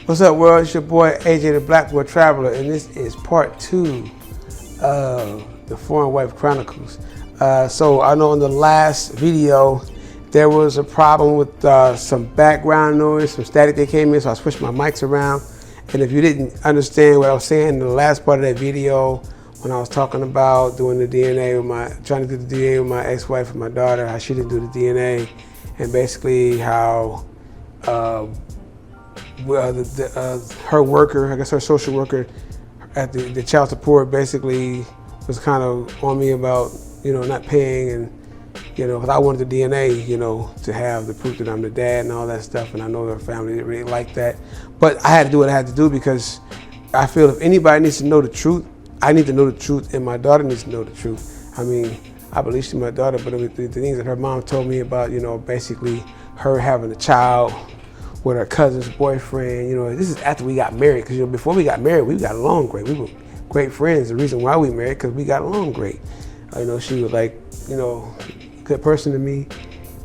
What's up, world? It's your boy AJ the Blackboard Traveler, and this is part 2 of the Foreign Wife Chronicles. So I know in the last video there was a problem with some background noise, some static that came in, so I switched my mics around. And if you didn't understand what I was saying in the last part of that video, when I was talking about doing the DNA with trying to do the DNA with my ex-wife and my daughter, how she didn't do the DNA, and basically how her worker, I guess her social worker at the child support, basically was kind of on me about, not paying, and, because I wanted the DNA, to have the proof that I'm the dad and all that stuff, and I know her family didn't really like that. But I had to do what I had to do because I feel if anybody needs to know the truth, I need to know the truth, and my daughter needs to know the truth. I mean, I believe she's my daughter, but the things that her mom told me about, basically her having a child with her cousin's boyfriend, this is after we got married, because before we got married, we got along great. We were great friends. The reason why we married, because we got along great. She was like, good person to me,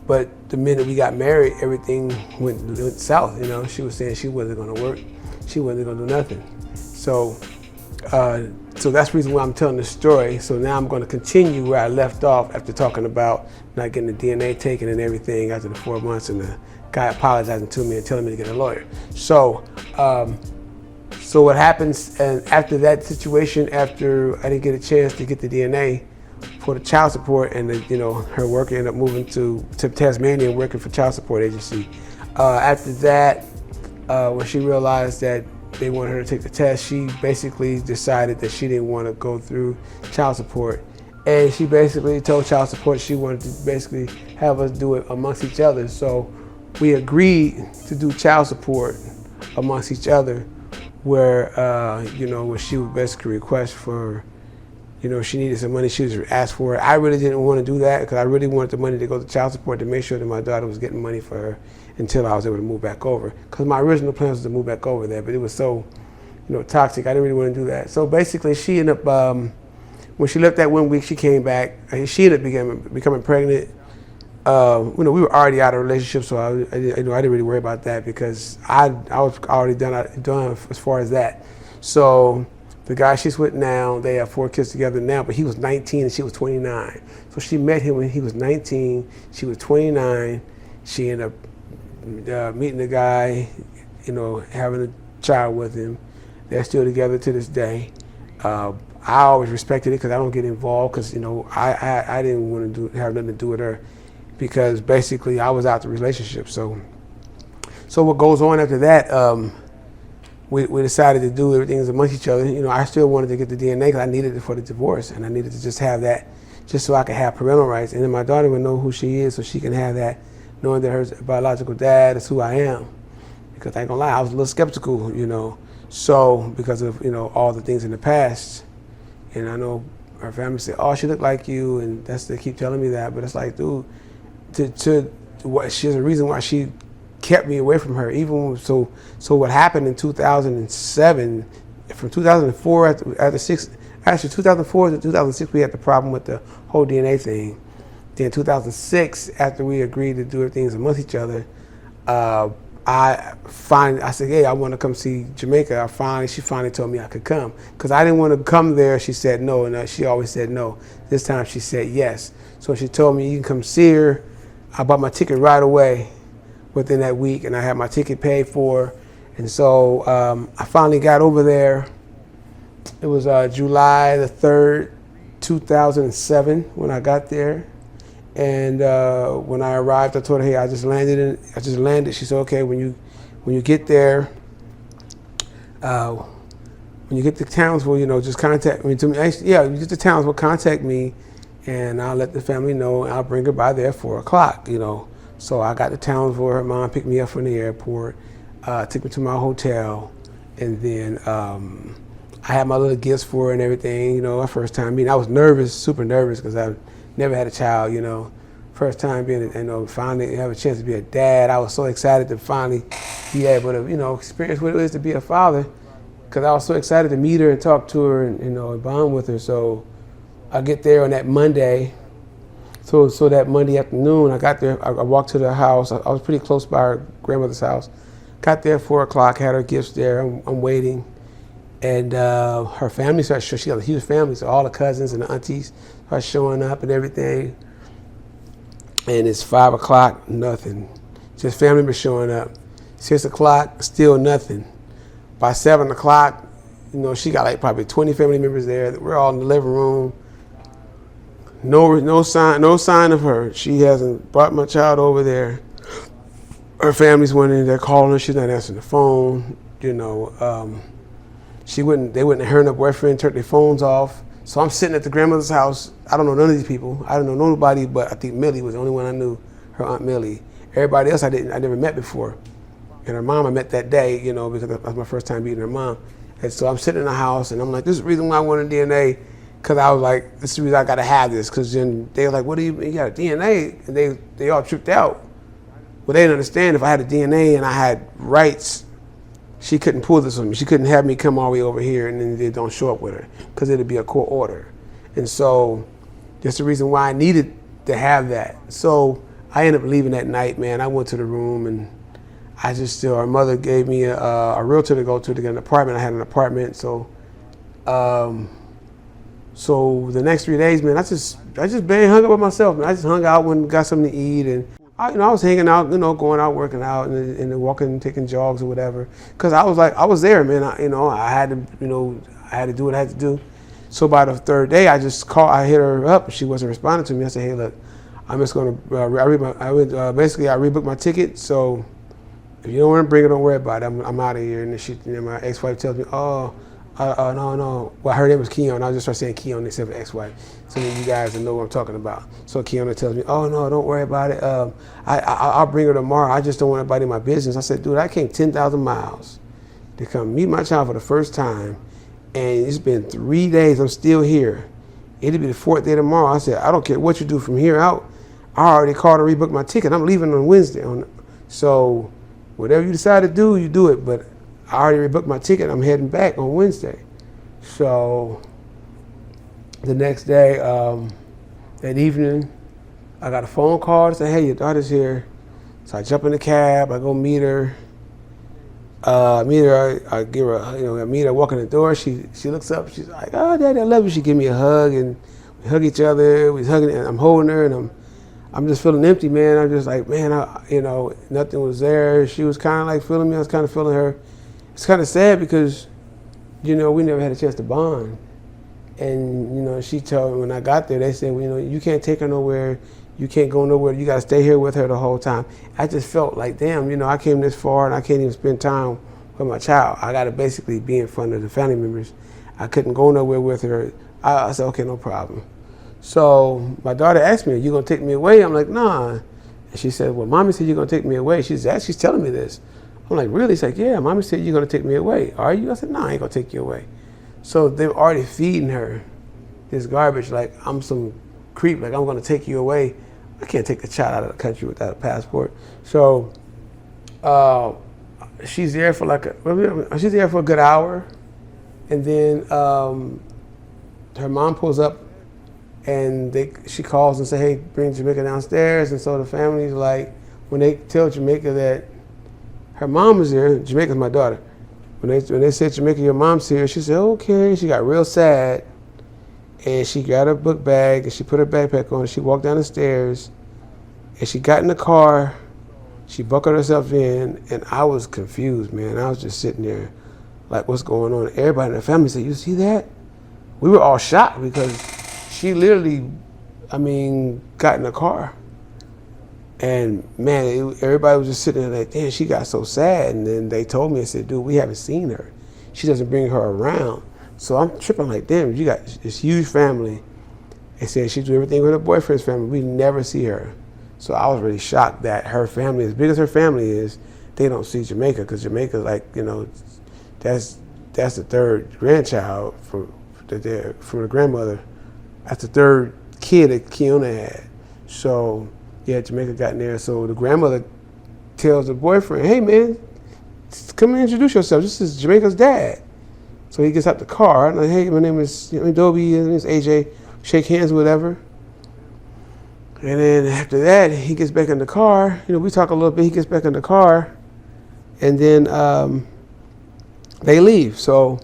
but the minute we got married, everything went south. She was saying she wasn't gonna work, she wasn't gonna do nothing. So that's the reason why I'm telling this story. So now I'm gonna continue where I left off after talking about not getting the DNA taken and everything after the 4 months, and the guy apologizing to me and telling me to get a lawyer. So what happens, and after that situation, after I didn't get a chance to get the DNA for the child support, and her worker ended up moving to Tasmania and working for child support agency. After that, when she realized that they wanted her to take the test, she basically decided that she didn't want to go through child support. And she basically told child support she wanted to basically have us do it amongst each other. So we agreed to do child support amongst each other, where where she would basically request for, she needed some money, she would ask for it. I really didn't want to do that because I really wanted the money to go to child support to make sure that my daughter was getting money for her until I was able to move back over. Because my original plan was to move back over there, but it was so, toxic. I didn't really want to do that. So basically, she ended up, when she left that 1 week, she came back. She ended up becoming pregnant. We were already out of a relationship, so I didn't really worry about that because I was already done as far as that. So the guy she's with now, they have 4 kids together now, but he was 19 and she was 29. So she met him when he was 19, she was 29. She ended up meeting the guy, having a child with him. They're still together to this day. I always respected it because I don't get involved because, I didn't want to have nothing to do with her because basically I was out the relationship. So what goes on after that, we decided to do everything amongst each other. I still wanted to get the DNA because I needed it for the divorce, and I needed to just have that just so I could have parental rights. And then my daughter would know who she is, so she can have that, knowing that her biological dad is who I am. Because I ain't gonna lie, I was a little skeptical, so because of, all the things in the past. And I know her family said, oh, she looked like you, and they keep telling me that, but it's like, dude, she's a reason why she kept me away from her. Even so what happened in 2007, from 2004 after 2004 to 2006, we had the problem with the whole DNA thing. Then 2006, after we agreed to do things amongst each other, I said, hey, I want to come see Jamaica. She finally told me I could come. Because I didn't want to come there, she said no, and she always said no. This time she said yes. So she told me, you can come see her. I bought my ticket right away within that week, and I had my ticket paid for. And so I finally got over there. It was July the 3rd, 2007 when I got there. And when I arrived, I told her, hey, I just landed. She said, okay, when you get there, when you get to Townsville, just contact me. When you get to Townsville, contact me, and I'll let the family know, and I'll bring her by there at 4 o'clock, So I got to Townsville. Her mom picked me up from the airport, took me to my hotel, and then I had my little gifts for her and everything. Our first time meeting, I was nervous, super nervous, because I never had a child. First time being, finally have a chance to be a dad. I was so excited to finally be able to, experience what it is to be a father, because I was so excited to meet her and talk to her and bond with her. So I get there on that Monday. So that Monday afternoon, I got there, I walked to the house. I was pretty close by her grandmother's house. Got there at 4 o'clock, had her gifts there. I'm waiting. And her family started showing. She got a huge family, so all the cousins and the aunties are showing up and everything. And it's 5 o'clock, nothing. Just family members showing up. 6 o'clock, still nothing. By 7 o'clock, she got like probably 20 family members there. We're all in the living room. No sign of her. She hasn't brought my child over there. Her family's went in there calling her. She's not answering the phone. They wouldn't. Her and her boyfriend turned their phones off. So I'm sitting at the grandmother's house. I don't know none of these people. I don't know nobody, but I think Millie was the only one I knew. Her Aunt Millie. Everybody else I never met before. And her mom I met that day, because that was my first time meeting her mom. And so I'm sitting in the house and I'm like, this is the reason why I wanted DNA, because I was like, this is the reason I got to have this. Because then they were like, what do you got a DNA? And they all tripped out. Well, they didn't understand if I had a DNA and I had rights, she couldn't pull this on me. She couldn't have me come all the way over here and then they don't show up with her because it'd be a court order. And so that's the reason why I needed to have that. So I ended up leaving that night, man. I went to the room and her mother gave me a realtor to go to get an apartment. I had an apartment. So the next 3 days, man, I just barely hung out with myself, man. I just hung out when got something to eat and I was hanging out, going out, working out, and walking, taking jogs or whatever. Cause I was there, man. I had to do what I had to do. So by the third day, I hit her up. She wasn't responding to me. I said, hey, look, I'm just gonna, I rebooked my ticket. So if you don't want to bring it, don't worry about it. I'm out of here. And then my ex-wife tells me, no. Well, her name was Keon. I just started saying Keon instead of ex-wife. So then you guys know what I'm talking about. So Keon tells me, oh, no, don't worry about it. I'll bring her tomorrow. I just don't want anybody in my business. I said, dude, I came 10,000 miles to come meet my child for the first time. And it's been 3 days. I'm still here. It'll be the 4th day tomorrow. I said, I don't care what you do from here out. I already called and rebooked my ticket. I'm leaving on Wednesday. So whatever you decide to do, you do it. But I already rebooked my ticket. I'm heading back on Wednesday. So the next day, that evening, I got a phone call to say, hey, your daughter's here. So I jump in the cab. I go meet her. I give her, I meet her, walk in the door. She looks up. She's like, oh, Daddy, I love you. She give me a hug, and we hug each other. We hugging, and I'm holding her, and I'm just feeling empty, man. I'm just like, man, nothing was there. She was kind of like feeling me. I was kind of feeling her. It's kind of sad because, we never had a chance to bond. And, she told me when I got there, they said, well, you can't take her nowhere. You can't go nowhere. You got to stay here with her the whole time. I just felt like, damn, I came this far and I can't even spend time with my child. I got to basically be in front of the family members. I couldn't go nowhere with her. I said, okay, no problem. So my daughter asked me, are you going to take me away? I'm like, nah. And she said, well, Mommy said you're going to take me away. She's telling me this. I'm like, really? She's like, yeah, Mommy said you're going to take me away. Are you? I said, no, I ain't going to take you away. So they were already feeding her this garbage like I'm some creep, like I'm going to take you away. I can't take a child out of the country without a passport. So she's there for a good hour. And then her mom pulls up and she calls and say, hey, bring Jamaica downstairs. And so the family's like, when they tell Jamaica that her mom is there, Jamaica's my daughter. When they said, Jamaica, your mom's here, she said, okay. She got real sad. And she got her book bag and she put her backpack on and she walked down the stairs and she got in the car. She buckled herself in and I was confused, man. I was just sitting there like, what's going on? Everybody in the family said, you see that? We were all shocked because she literally, got in the car. And man, everybody was just sitting there like, damn, she got so sad. And then they told me, I said, dude, we haven't seen her. She doesn't bring her around. So I'm tripping like, damn, you got this huge family. They said she do everything with her boyfriend's family. We never see her. So I was really shocked that her family, as big as her family is, they don't see Jamaica because Jamaica's like, that's the third grandchild from the grandmother. That's the third kid that Kiona had. So yeah, Jamaica got in there. So the grandmother tells the boyfriend, hey man, come and introduce yourself. This is Jamaica's dad. So he gets out the car, and I'm like, hey, my name is Dobie, my name is AJ, shake hands, whatever. And then after that, he gets back in the car. We talk a little bit, he gets back in the car, And then they leave. So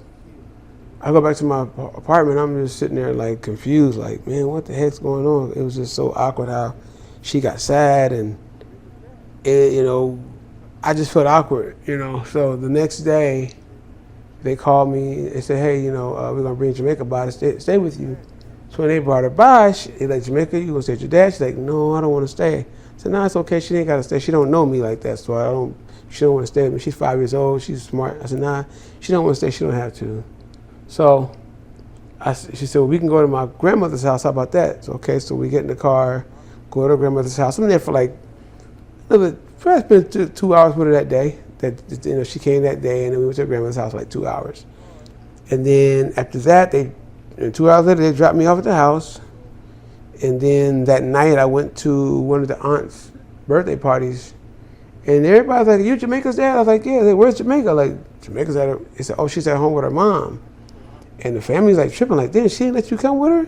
I go back to my apartment. I'm just sitting there like confused, like, man, what the heck's going on? It was just so awkward how she got sad, and I just felt awkward, So the next day, they called me and said, hey, we're gonna bring Jamaica by to stay with you. So when they brought her by, they like, Jamaica, you gonna stay with your dad? She's like, no, I don't want to stay. I said, no, it's okay. She ain't gotta stay. She don't know me like that, so she don't want to stay with me. She's 5 years old. She's smart. I said, nah, she don't want to stay. She don't have to. So she said, well, we can go to my grandmother's house. How about that? So, okay, so we get in the car, go to her grandmother's house. I'm there for like I spent 2 hours with her that day. She came that day, and then we went to her grandmother's house for like 2 hours. And then after that, 2 hours later, they dropped me off at the house. And then that night, I went to one of the aunt's birthday parties. And everybody's like, you Jamaica's dad? I was like, yeah. Like, where's Jamaica? Like, Jamaica's at her. They said, oh, she's at home with her mom. And the family's like tripping, like, damn, she didn't let you come with her?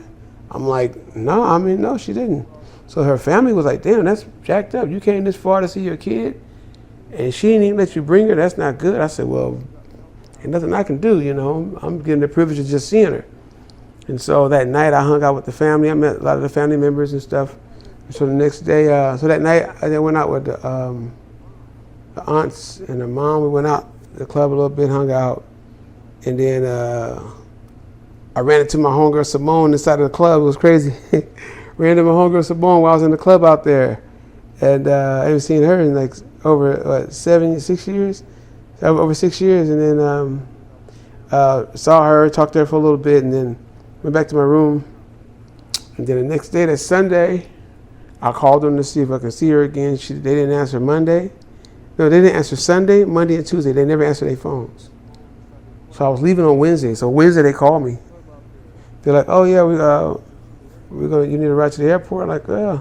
I'm like, no, she didn't. So her family was like, damn, that's jacked up. You came this far to see your kid, and she didn't even let you bring her? That's not good. I said, well, ain't nothing I can do, I'm getting the privilege of just seeing her. And so that night I hung out with the family. I met a lot of the family members and stuff. And so the next day, so that night I went out with the aunts and her mom. We went out to the club a little bit, hung out. And then I ran into my homegirl Simone inside of the club. It was crazy. Ran into my homegirl Simone while I was in the club out there. And I haven't seen her in like over 6 years? Over 6 years. And then saw her, talked to her for a little bit, and then went back to my room. And then the next day, that Sunday, I called them to see if I could see her again. They didn't answer Monday. No, they didn't answer Sunday, Monday, and Tuesday. They never answered their phones. So I was leaving on Wednesday. So Wednesday they called me. They're like, "Oh yeah, you need to ride to the airport." I'm like, yeah.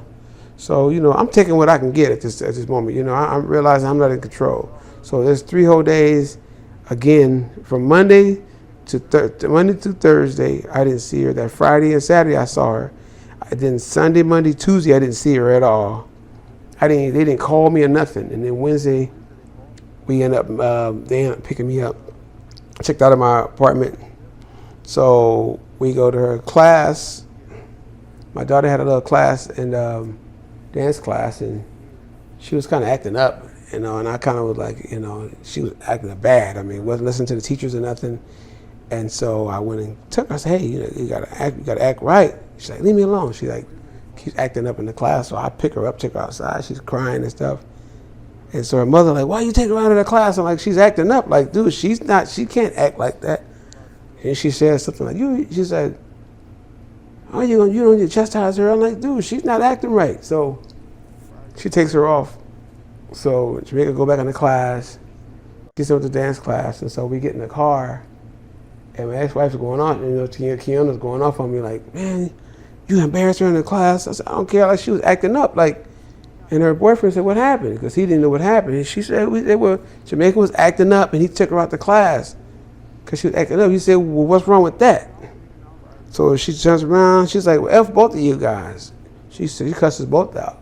So I'm taking what I can get at this moment. I'm realizing I'm not in control. So there's 3 whole days, again, from Monday to Thursday. I didn't see her. That Friday and Saturday I saw her. Then Sunday, Monday, Tuesday I didn't see her at all. They didn't call me or nothing. And then Wednesday, they ended up picking me up. Checked out of my apartment. So we go to her class. My daughter had a little class and dance class, and she was kind of acting up, and I kind of was like, she was acting bad. I mean, wasn't listening to the teachers or nothing. And so I went and took her. I said, hey, you gotta act right. She's like, leave me alone. She like keeps acting up in the class. So I pick her up, take her outside. She's crying and stuff. And so her mother like, why you take her out of the class? I'm like, she's acting up. Like, dude, she can't act like that. And she said something like, she said, oh, you don't need to chastise her. I'm like, dude, she's not acting right. So she takes her off. So Jamaica go back in the class, gets her to the dance class. And so we get in the car, and my ex-wife's going on, Kiana's going off on me like, man, you embarrassed her in the class. I said, I don't care. Like, she was acting up. Like, and her boyfriend said, what happened? Because he didn't know what happened. And she said, Jamaica was acting up, and he took her out the class because she was acting up. He said, well, what's wrong with that? So she turns around. She's like, well, F both of you guys. She cusses both out,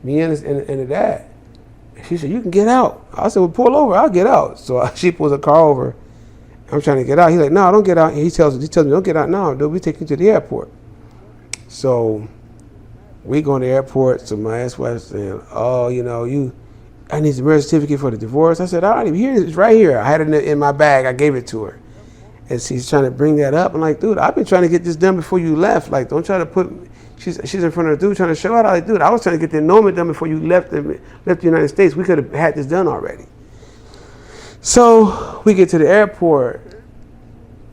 me and the dad. And she said, you can get out. I said, well, pull over. I'll get out. So she pulls a car over. I'm trying to get out. He's like, no, don't get out. And he tells me, don't get out now. Dude, we take you to the airport. So we go to the airport. So my ex-wife saying, oh, I need the marriage certificate for the divorce. I said, I don't even hear it. It's right here. I had it in my bag. I gave it to her. And she's trying to bring that up. I'm like, dude, I've been trying to get this done before you left. Like, don't try to put. She's in front of the dude trying to show out. I'm like, dude, I was trying to get the annulment done before you left the United States. We could have had this done already. So we get to the airport,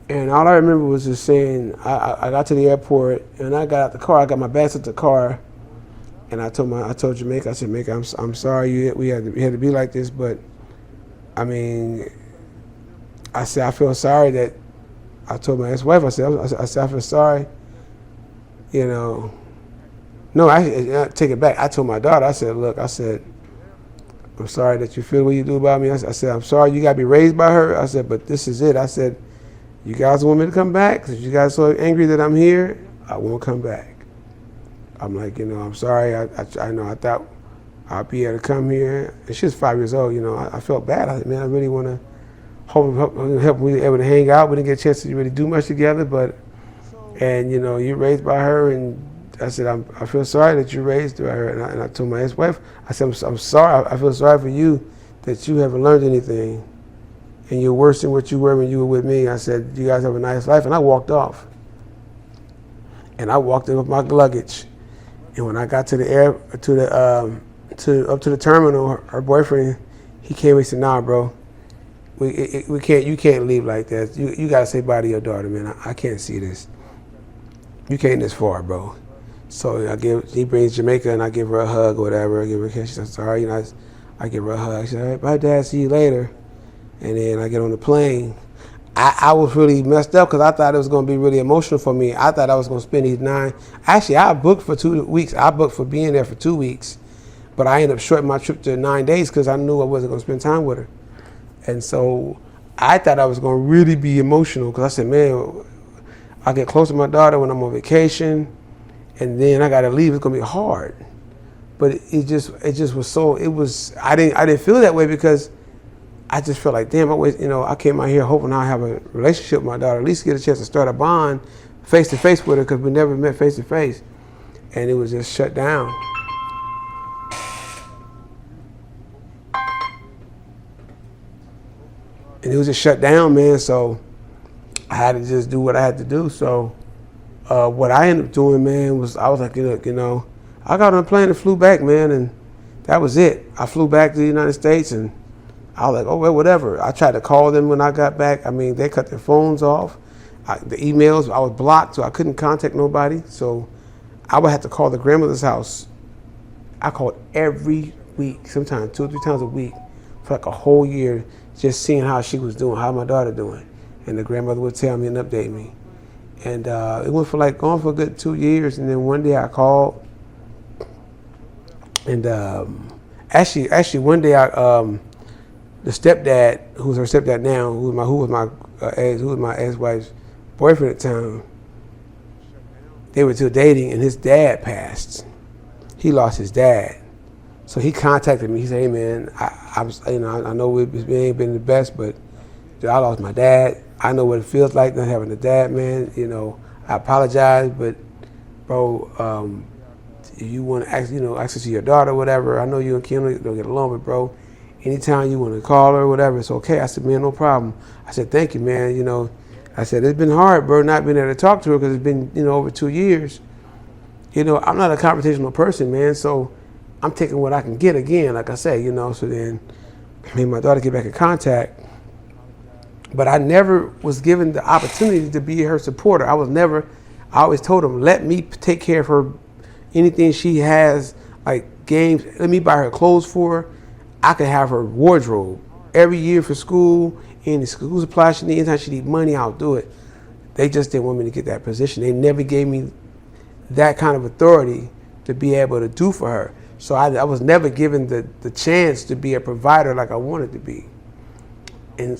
and all I remember was just saying, I got to the airport, and I got out the car. I got my bags at the car, and I told Jamaica, I said, Jamaica, I'm sorry we had to be like this, but I mean, I said I feel sorry that. I told my ex-wife, I said I feel sorry. No, I take it back. I told my daughter, I said, look, I'm sorry that you feel what you do about me. I said, I'm sorry you got to be raised by her. I said, but this is it. I said, you guys want me to come back? Because you guys are so angry that I'm here, I won't come back. I'm like, I'm sorry. I know I thought I'll be able to come here. And she was 5 years old, you know. I felt bad. I said, man, I really want to help me able to hang out. We didn't get a chance to really do much together, and you know, you're raised by her, and I said, I feel sorry that you're raised by her. And I told my ex-wife, I said, I'm sorry. I feel sorry for you that you haven't learned anything, and you're worse than what you were when you were with me. I said, you guys have a nice life, and I walked off. And I walked in with my luggage, and when I got to up to the terminal, her boyfriend, he came and said, nah, bro, we can't. You can't leave like that. You gotta say bye to your daughter, man. I can't see this. You came this far, bro. So he brings Jamaica, and I give her a hug or whatever. I give her a kiss. She says, sorry, you know, I give her a hug. She said, all right, bye, Dad, see you later. And then I get on the plane. I was really messed up because I thought it was going to be really emotional for me. I thought I was going to spend these 9. Actually, I booked for 2 weeks. I booked for being there for 2 weeks. But I ended up shorting my trip to 9 days because I knew I wasn't going to spend time with her. And so I thought I was going to really be emotional because I said, man, I get close to my daughter when I'm on vacation, and then I got to leave. It's going to be hard. But it just was so, I didn't feel that way because I just felt like, damn, I came out here hoping I'll have a relationship with my daughter, at least get a chance to start a bond face to face with her because we never met face to face. And it was just shut down. And it was just shut down, man, so I had to just do what I had to do. So what I ended up doing, man, was I was like, you know, I got on a plane and flew back, man, and that was it. I flew back to the United States, and I was like, oh, well, whatever. I tried to call them when I got back. I mean, they cut their phones off. The emails, I was blocked, so I couldn't contact nobody. So I would have to call the grandmother's house. I called every week, sometimes 2 or 3 times a week for like a whole year, just seeing how she was doing, how my daughter doing. And the grandmother would tell me and update me. And it went for going for a good 2 years. And then one day I called. And actually one day the stepdad, who's her stepdad now, who was my ex-wife's boyfriend at the time, they were still dating, and his dad passed. He lost his dad, so he contacted me. He said, "Hey man, I know we ain't been the best, but I lost my dad. I know what it feels like not having a dad, man. You know, I apologize, but bro, if you want to access to your daughter or whatever, I know you and Kim don't get along, but bro, anytime you want to call her or whatever, it's okay." I said, man, no problem. I said, thank you, man. You know, I said, it's been hard, bro, not being able to talk to her because it's been, over 2 years. You know, I'm not a confrontational person, man, so I'm taking what I can get again, like I say, so then me and my daughter get back in contact. But I never was given the opportunity to be her supporter. I always told them, let me take care of her, anything she has, like games, let me buy her clothes for her. I could have her wardrobe every year for school, any school supply she needs. Anytime she needs money, I'll do it. They just didn't want me to get that position. They never gave me that kind of authority to be able to do for her. So I was never given the chance to be a provider like I wanted to be. And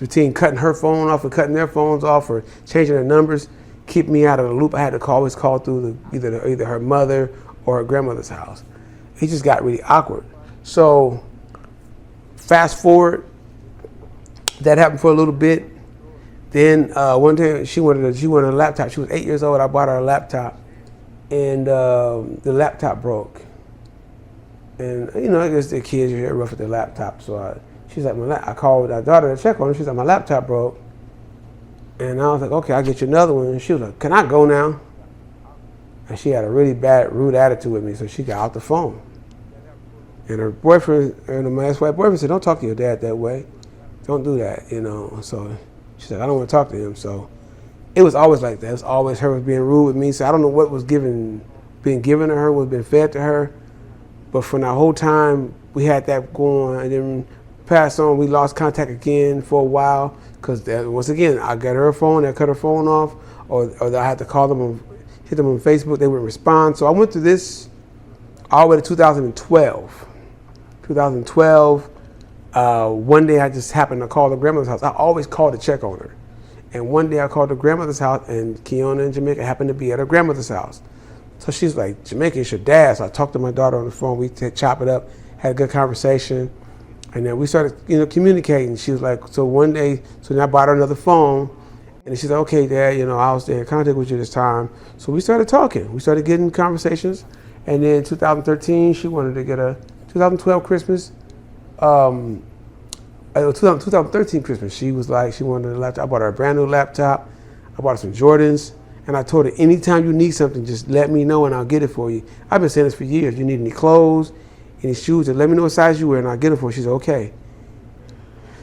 between cutting her phone off and cutting their phones off or changing their numbers, keep me out of the loop. I had to always call through either her mother or her grandmother's house. It just got really awkward. So fast forward, that happened for a little bit. Then one day she wanted a laptop. She was 8 years old. I bought her a laptop, and the laptop broke. And I guess the kids are rough with their laptop. So she's like, I called our daughter to check on her. She's like, my laptop broke. And I was like, okay, I'll get you another one. And she was like, can I go now? And she had a really bad, rude attitude with me, so she got off the phone. And her boyfriend, my ex-wife boyfriend said, don't talk to your dad that way. Don't do that, So she said, I don't want to talk to him. So it was always like that. It was always her being rude with me. So I don't know what was being given to her, what was being fed to her. But for the whole time, we had that going. And then passed on, we lost contact again for a while. Because once again, I got her phone, I cut her phone off. Or I had to call them, hit them on Facebook, they wouldn't respond. So I went through this all the way to 2012. 2012, one day I just happened to call the grandmother's house. I always call to check on her. And one day I called the grandmother's house, and Kiona and Jamaica happened to be at her grandmother's house. So she's like, Jamaica, it's your dad. So I talked to my daughter on the phone. We chop it up, had a good conversation. And then we started, communicating. She was like, so one day, so then I bought her another phone. And she's like, okay, Dad, I'll stay in contact with you this time. So we started talking. We started getting conversations. And then 2013, she wanted to get a 2012 Christmas, 2013 Christmas, she was like, she wanted a laptop. I bought her a brand new laptop. I bought her some Jordans. And I told her, anytime you need something, just let me know and I'll get it for you. I've been saying this for years. You need any clothes, any shoes, just let me know what size you wear and I'll get it for you. She said, okay.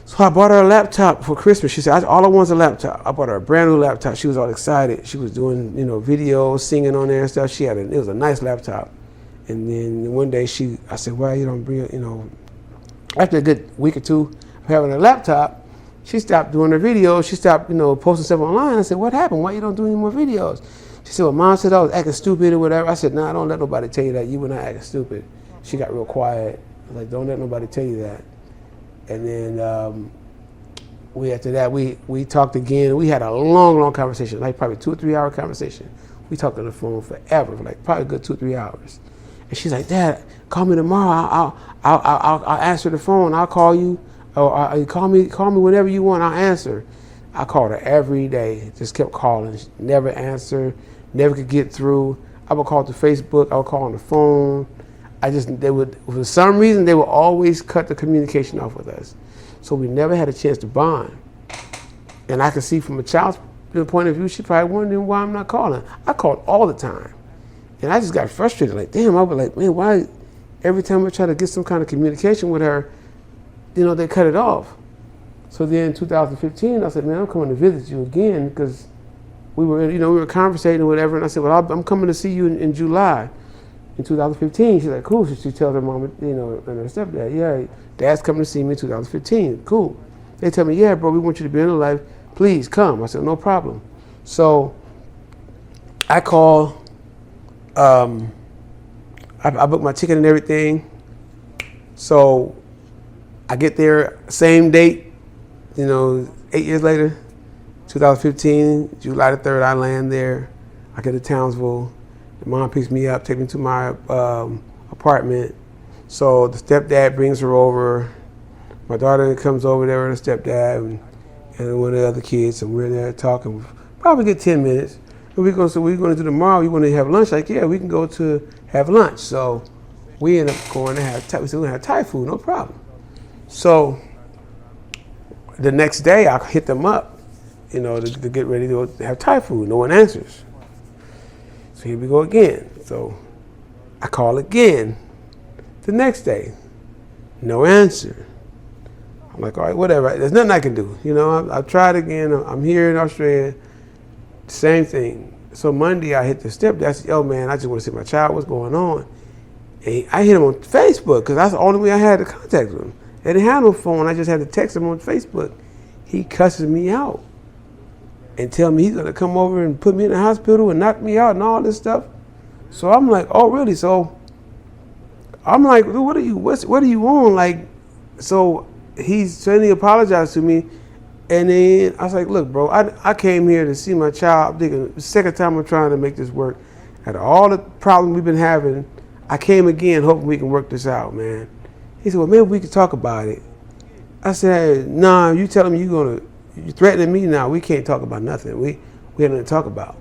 So I bought her a laptop for Christmas. She said, all I want is a laptop. I bought her a brand new laptop. She was all excited. She was doing, videos, singing on there and stuff. It was a nice laptop. And then one day I said, well, you don't bring it, after a good week or two of having a laptop, she stopped doing her videos. She stopped, posting stuff online. I said, what happened? Why you don't do any more videos? She said, well, Mom said I was acting stupid or whatever. I said, nah, don't let nobody tell you that. You were not acting stupid. She got real quiet. I was like, don't let nobody tell you that. And then after that, we talked again. We had a long conversation, like probably 2 or 3 hour conversation. We talked on the phone forever, for like probably a good 2 or 3 hours. And she's like, Dad, call me tomorrow. I'll answer the phone. I'll call you. Or call me whenever you want. I'll answer. I called her every day. Just kept calling. She never answered. Never could get through. I would call to Facebook. I would call on the phone. For some reason, they would always cut the communication off with us. So we never had a chance to bond. And I could see from a child's point of view, she probably wondering why I'm not calling. I called all the time. And I just got frustrated. Like, damn, I was like, man, why every time I try to get some kind of communication with her, they cut it off. So then in 2015, I said, man, I'm coming to visit you again because we were conversating or whatever. And I said, well, I'm coming to see you in July. In 2015, she's like, cool. So she tells her mom, and her stepdad, yeah, Dad's coming to see me in 2015. Cool. They tell me, yeah, bro, we want you to be in her life. Please come. I said, no problem. So I call, I booked my ticket and everything. So I get there, same date, 8 years later, 2015, July the 3rd, I land there. I get to Townsville. The mom picks me up, takes me to my apartment. So the stepdad brings her over. My daughter comes over there with her stepdad and one of the other kids, and we're there talking. Probably get 10 minutes. And we're going to do tomorrow. You want to have lunch? Like, yeah, we can go to have lunch. So we end up going to have Thai. We said we're going to have Thai food, no problem. So the next day, I hit them up, to get ready to have Thai food. No one answers. So here we go again. So I call again the next day. No answer. I'm like, all right, whatever. There's nothing I can do. I've tried again. I'm here in Australia. Same thing. So Monday I hit the stepdad. I said, yo, man, I just want to see my child. What's going on? And I hit him on Facebook because that's the only way I had to contact him. I didn't have no phone. I just had to text him on Facebook. He cusses me out and tell me he's going to come over and put me in the hospital and knock me out and all this stuff. So I'm like, oh, really? So I'm like, what are you on? Like, so he's suddenly apologized to me. And then I was like, look, bro, I came here to see my child. I'm thinking the second time I'm trying to make this work. Out of all the problems we've been having, I came again hoping we can work this out, man. He said, well, maybe we can talk about it. I said, nah, you telling me you're threatening me now. We can't talk about nothing. We have nothing to talk about.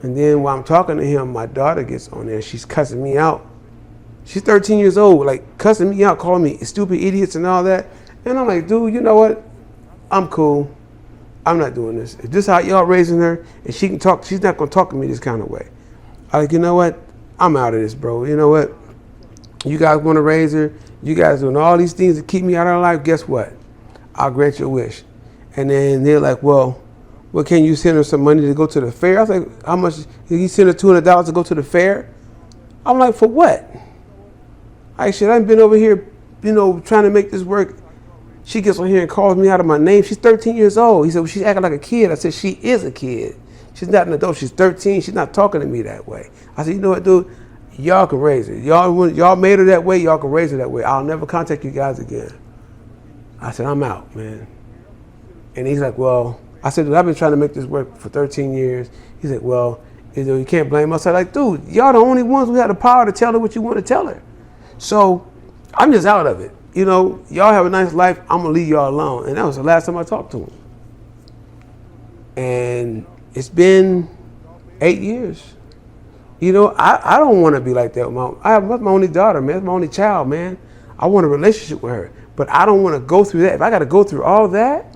And then while I'm talking to him, my daughter gets on there. She's cussing me out. She's 13 years old, like cussing me out, calling me stupid idiots and all that. And I'm like, dude, you know what? I'm cool. I'm not doing this. If this is how y'all raising her and she can talk, she's not going to talk to me this kind of way. I'm like, you know what? I'm out of this, bro. You know what? You guys want to raise her. You guys doing all these things to keep me out of her life. Guess what? I'll grant your wish. And then they're like, well, can you send her some money to go to the fair? I was like, how much? You send her $200 to go to the fair? I'm like, for what? I said, I've been over here, trying to make this work. She gets on here and calls me out of my name. She's 13 years old. He said, well, she's acting like a kid. I said, she is a kid. She's not an adult. She's 13. She's not talking to me that way. I said, you know what, dude? Y'all can raise her. Y'all made her that way. Y'all can raise her that way. I'll never contact you guys again. I said, I'm out, man. And he's like, well, I said, I've been trying to make this work for 13 years. He said, well, You know, you can't blame us. I'm like, dude, y'all the only ones who have the power to tell her what you want to tell her. So I'm just out of it. You know, y'all have a nice life. I'm gonna leave y'all alone. And that was the last time I talked to him. And it's been 8 years. You know, I don't want to be like that with that's my only daughter, man. That's my only child, man. I want a relationship with her. But I don't want to go through that. If I got to go through all that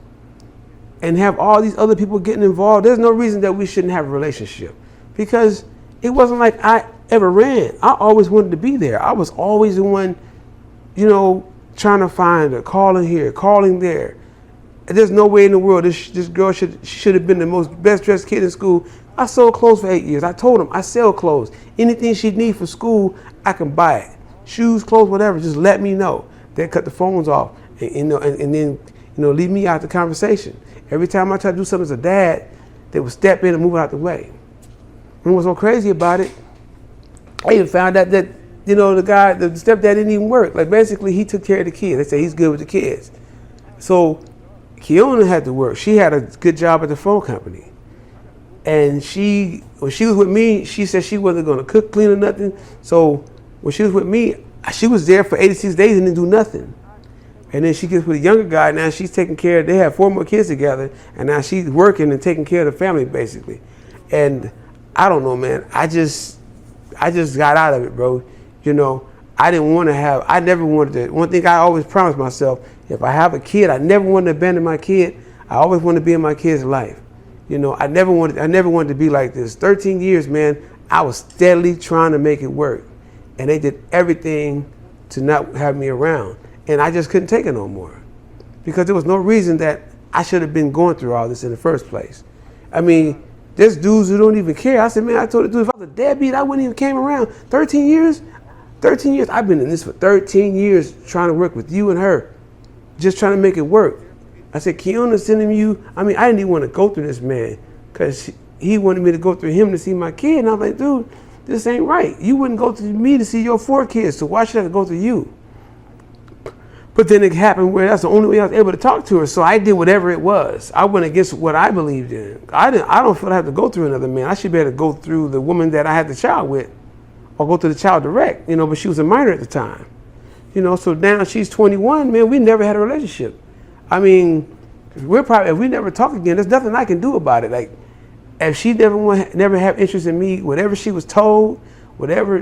and have all these other people getting involved, there's no reason that we shouldn't have a relationship. Because it wasn't like I ever ran. I always wanted to be there. I was always the one, you know, trying to find her, calling here, calling there. And there's no way in the world this girl should have been the most best dressed kid in school. I sold clothes for 8 years. I told them I sell clothes. Anything she needs for school, I can buy it. Shoes, clothes, whatever. Just let me know. They cut the phones off, and then leave me out the conversation. Every time I try to do something as a dad, they would step in and move out the way. And what's so crazy about it, I even found out that, the stepdad didn't even work. Like, basically, he took care of the kids. They say he's good with the kids. So Kiona had to work. She had a good job at the phone company. And when she was with me, she said she wasn't going to cook, clean, or nothing. So when she was with me, she was there for 86 days and didn't do nothing. And then she gets with a younger guy. Now she's taking care. They have 4 more kids together. And now she's working and taking care of the family, basically. And I don't know, man. I just got out of it, bro. I never wanted to. One thing I always promised myself, if I have a kid, I never want to abandon my kid. I always want to be in my kid's life. I never wanted to be like this. 13 years, man, I was steadily trying to make it work. And they did everything to not have me around. And I just couldn't take it no more. Because there was no reason that I should have been going through all this in the first place. I mean, there's dudes who don't even care. I said, man, I told the dude, if I was a deadbeat, I wouldn't even came around. 13 years? 13 years. I've been in this for 13 years trying to work with you and her. Just trying to make it work. I said, Kiona's sending you. I didn't even want to go through this man because he wanted me to go through him to see my kid. And I was like, dude, this ain't right. You wouldn't go through me to see your 4 kids, so why should I have to go through you? But then it happened where that's the only way I was able to talk to her. So I did whatever it was. I went against what I believed in. I don't feel I have to go through another man. I should be able to go through the woman that I had the child with, or go to the child direct. But she was a minor at the time. So now she's 21. Man, we never had a relationship. If we never talk again, there's nothing I can do about it. Like, if she never have interest in me, whatever she was told, whatever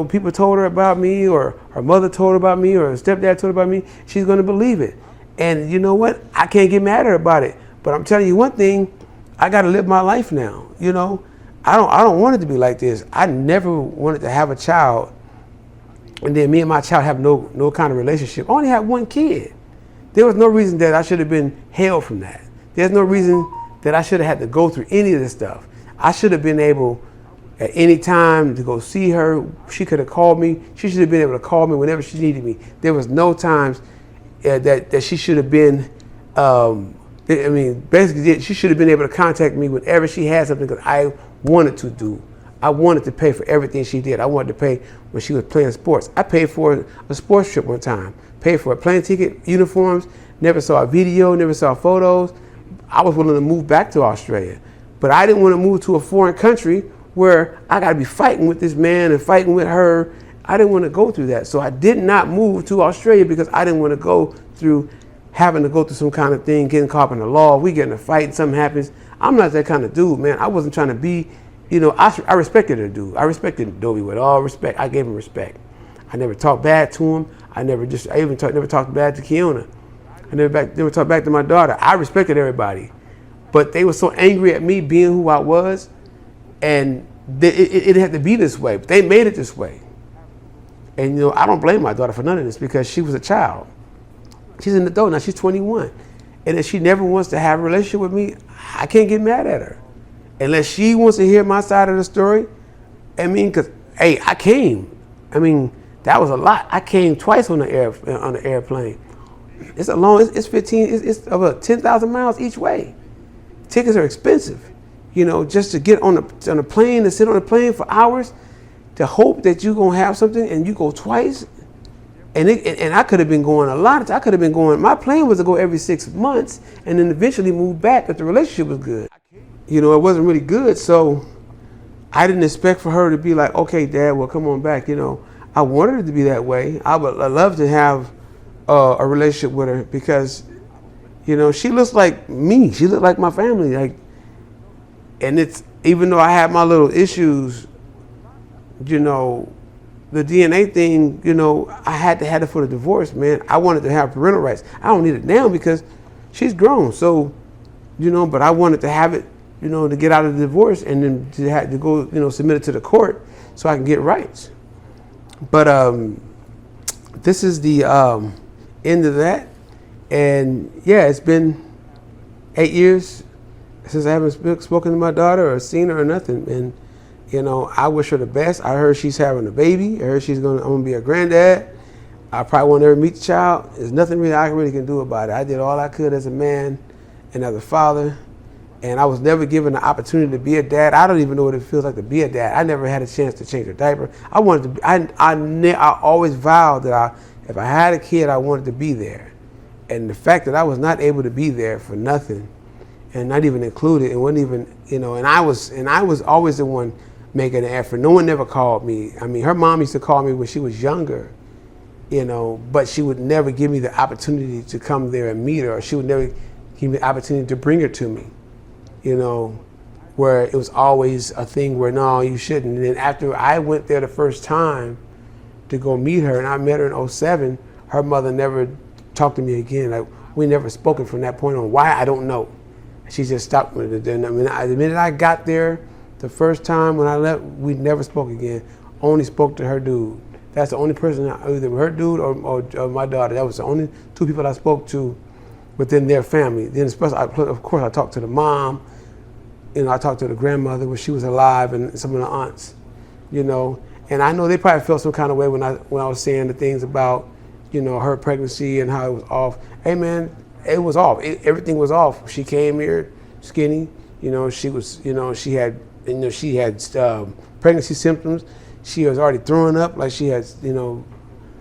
people told her about me, or her mother told her about me, or her stepdad told her about me, she's going to believe it. And you know what? I can't get mad at her about it. But I'm telling you one thing, I got to live my life now. I don't want it to be like this. I never wanted to have a child, and then me and my child have no kind of relationship. I only had 1 kid. There was no reason that I should have been held from that. There's no reason that I should have had to go through any of this stuff. I should have been able at any time to go see her. She could have called me. She should have been able to call me whenever she needed me. There was no times that she should have been, basically she should have been able to contact me whenever she had something that I wanted to do. I wanted to pay for everything she did. I wanted to pay when she was playing sports. I paid for a sports trip one time. Paid for a plane ticket, uniforms, never saw a video, never saw photos. I was willing to move back to Australia. But I didn't want to move to a foreign country where I got to be fighting with this man and fighting with her. I didn't want to go through that. So I did not move to Australia because I didn't want to go through having to go through some kind of thing, getting caught in the law. We get in a fight and something happens. I'm not that kind of dude, man. I wasn't trying to be, I respected the dude. I respected Adobe with all respect. I gave him respect. I never talked bad to him. I never talked bad to Kiona. I never talked back to my daughter. I respected everybody. But they were so angry at me being who I was, and it had to be this way. But they made it this way. And I don't blame my daughter for none of this because she was a child. She's an adult now. She's 21. And if she never wants to have a relationship with me, I can't get mad at her. Unless she wants to hear my side of the story. Because, hey, I came. That was a lot. I came twice on the airplane. It's a long. It's 15. It's about 10,000 miles each way. Tickets are expensive. Just to get on a plane, to sit on a plane for hours, to hope that you're gonna have something, and you go twice. And I could have been going a lot. I could have been going. My plan was to go every 6 months, and then eventually move back if the relationship was good. It wasn't really good, so I didn't expect for her to be like, okay, Dad, well, come on back. You know, I wanted it to be that way. I love to have a relationship with her because, you know, she looks like me. She looked like my family. Like, and it's, even though I had my little issues, you know, the DNA thing, you know, I had to have it for the divorce, man. I wanted to have parental rights. I don't need it now because she's grown. So, you know, but I wanted to have it, you know, to get out of the divorce and then to have to go, you know, submit it to the court so I can get rights. But this is the end of that. And yeah, it's been 8 years since I haven't spoken to my daughter or seen her or nothing. And, you know, I wish her the best. I heard she's having a baby. I heard I'm gonna be a granddad. I probably want her to meet the child. There's nothing really I really can do about it. I did all I could as a man and as a father. And I was never given the opportunity to be a dad. I don't even know what it feels like to be a dad. I never had a chance to change a diaper. I wanted to be, I always vowed that if I had a kid, I wanted to be there. And the fact that I was not able to be there for nothing, and not even included, and wasn't even, you know, and I was always the one making an effort. No one never called me. I mean, her mom used to call me when she was younger, you know, but she would never give me the opportunity to come there and meet her, or she would never give me the opportunity to bring her to me, you know, where it was always a thing where, no, you shouldn't. And then after I went there the first time to go meet her, and I met her in 07, her mother never talked to me again. Like, we never spoken from that point on. Why, I don't know. She just stopped with it. And I mean, the minute I got there, the first time when I left, we never spoke again. Only spoke to her dude. That's the only person, either her dude or my daughter. That was the only two people I spoke to within their family. Then, especially, of course, I talked to the mom. You know, I talked to the grandmother when she was alive, and some of the aunts. You know, and I know they probably felt some kind of way when I was saying the things about, you know, her pregnancy and how it was off. Hey, man. It was off. Everything was off. She came here skinny. You know, she was, you know, she had pregnancy symptoms. She was already throwing up, like she had, you know,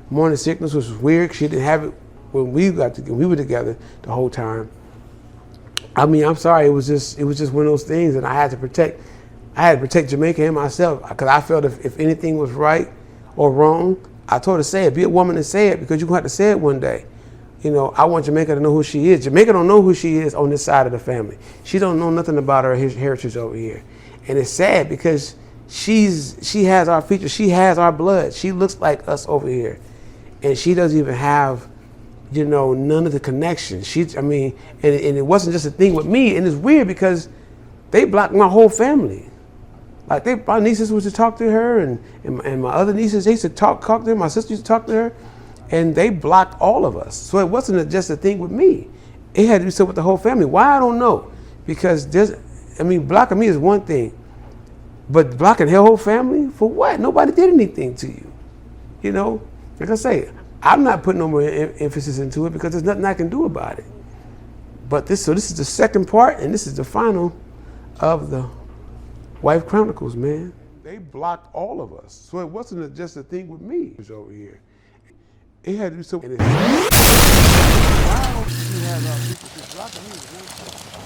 morning sickness, which was weird. She didn't have it when we were together the whole time. I mean, I'm sorry. It was just one of those things, and I had to protect Jamaica and myself, because I felt if anything was right or wrong, I told her to say it. Be a woman and say it, because you're gonna have to say it one day. You know, I want Jamaica to know who she is. Jamaica don't know who she is on this side of the family. She don't know nothing about her heritage over here. And it's sad because she has our features. She has our blood. She looks like us over here. And she doesn't even have, you know, none of the connection. And it wasn't just a thing with me. And it's weird because they blocked my whole family. Like, my nieces used to talk to her, and my other nieces, they used to talk to her. My sister used to talk to her. And they blocked all of us. So it wasn't just a thing with me. It had to be so with the whole family. Why, I don't know. Because blocking me is one thing. But blocking her whole family? For what? Nobody did anything to you. You know? Like I say, I'm not putting no more emphasis into it because there's nothing I can do about it. But this is the second part, and this is the final of the Wife Chronicles, man. They blocked all of us. So it wasn't just a thing with me. It was over here. It had to do something. Why don't you have our people just blocking me?